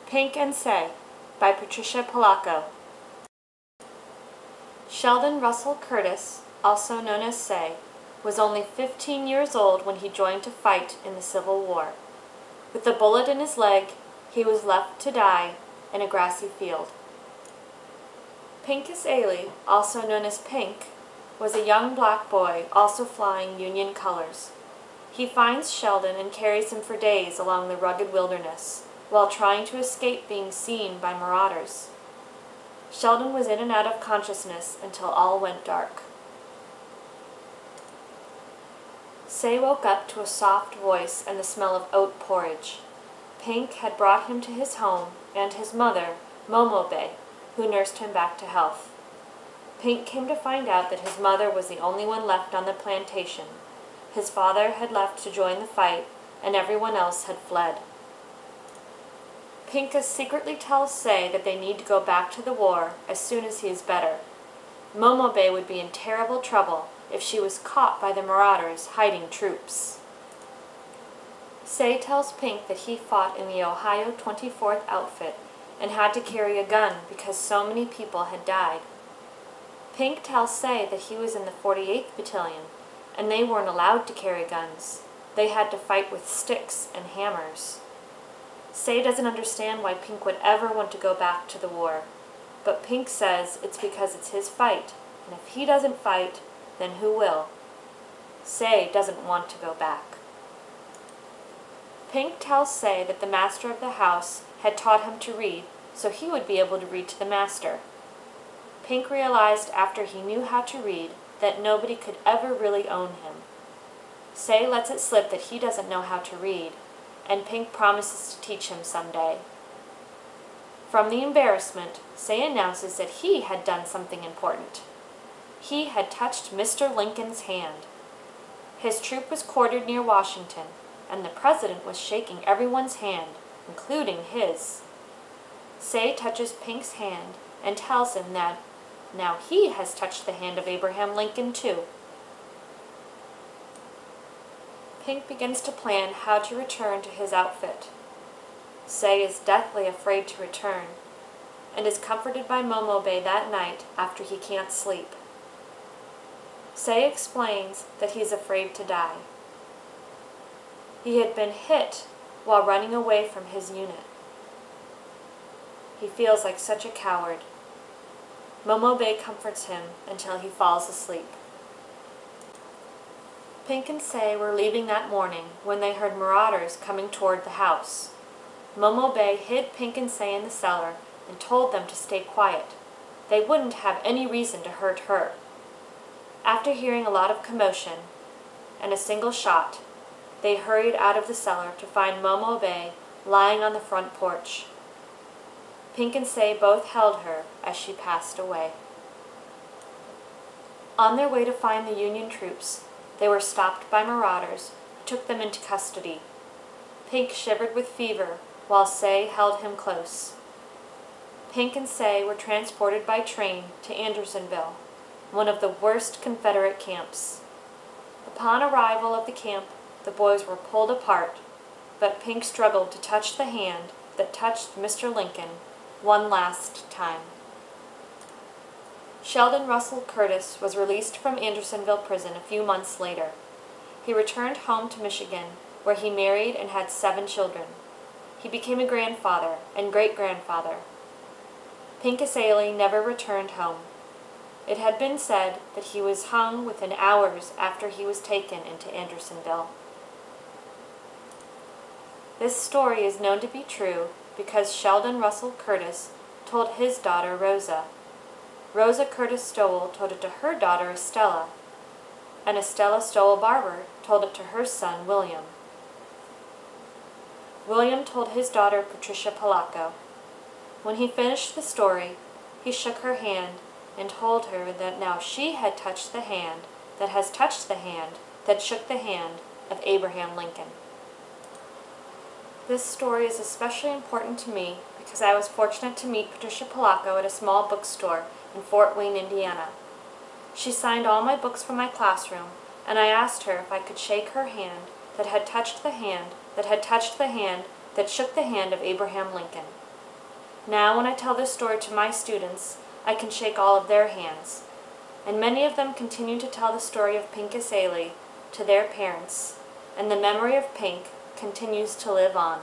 Pink and Say by Patricia Polacco. Sheldon Russell Curtis, also known as Say, was only 15 years old when he joined to fight in the Civil War. With a bullet in his leg, he was left to die in a grassy field. Pincus Ailey, also known as Pink, was a young black boy also flying Union colors. He finds Sheldon and carries him for days along the rugged wilderness, while trying to escape being seen by marauders. Sheldon was in and out of consciousness until all went dark. Say woke up to a soft voice and the smell of oat porridge. Pink had brought him to his home and his mother, Momo, who nursed him back to health. Pink came to find out that his mother was the only one left on the plantation. His father had left to join the fight, and everyone else had fled. Pincus secretly tells Say that they need to go back to the war as soon as he is better. Momo would be in terrible trouble if she was caught by the marauders hiding troops. Say tells Pink that he fought in the Ohio 24th Outfit and had to carry a gun because so many people had died. Pink tells Say that he was in the 48th Battalion, and they weren't allowed to carry guns. They had to fight with sticks and hammers. Say doesn't understand why Pink would ever want to go back to the war, but Pink says it's because it's his fight, and if he doesn't fight, then who will? Say doesn't want to go back. Pink tells Say that the master of the house had taught him to read, so he would be able to read to the master. Pink realized after he knew how to read that nobody could ever really own him. Say lets it slip that he doesn't know how to read, and Pink promises to teach him someday. From the embarrassment, Say announces that he had done something important. He had touched Mr. Lincoln's hand. His troop was quartered near Washington, and the president was shaking everyone's hand, including his. Say touches Pink's hand and tells him that now he has touched the hand of Abraham Lincoln too. Pink begins to plan how to return to his outfit. Say is deathly afraid to return, and is comforted by Momo that night after he can't sleep. Say explains that he is afraid to die. He had been hit while running away from his unit. He feels like such a coward. Momo comforts him until he falls asleep. Pink and Say were leaving that morning when they heard marauders coming toward the house. Momo hid Pink and Say in the cellar and told them to stay quiet. They wouldn't have any reason to hurt her. After hearing a lot of commotion and a single shot, they hurried out of the cellar to find Momo lying on the front porch. Pink and Say both held her as she passed away. On their way to find the Union troops, they were stopped by marauders who took them into custody. Pink shivered with fever while Say held him close. Pink and Say were transported by train to Andersonville, one of the worst Confederate camps. Upon arrival of the camp, the boys were pulled apart, but Pink struggled to touch the hand that touched Mr. Lincoln one last time. Sheldon Russell Curtis was released from Andersonville prison a few months later. He returned home to Michigan, where he married and had 7 children. He became a grandfather and great-grandfather. Pincus Ailey never returned home. It had been said that he was hung within hours after he was taken into Andersonville. This story is known to be true because Sheldon Russell Curtis told his daughter Rosa. Rosa Curtis Stowell told it to her daughter Estella, and Estella Stowell Barber told it to her son William. William told his daughter Patricia Polacco. When he finished the story, he shook her hand and told her that now she had touched the hand that has touched the hand that shook the hand of Abraham Lincoln. This story is especially important to me because I was fortunate to meet Patricia Polacco at a small bookstore in Fort Wayne, Indiana. She signed all my books from my classroom, and I asked her if I could shake her hand that had touched the hand that had touched the hand that shook the hand of Abraham Lincoln. Now when I tell this story to my students, I can shake all of their hands, and many of them continue to tell the story of Pincus Ailey to their parents, and the memory of Pink continues to live on.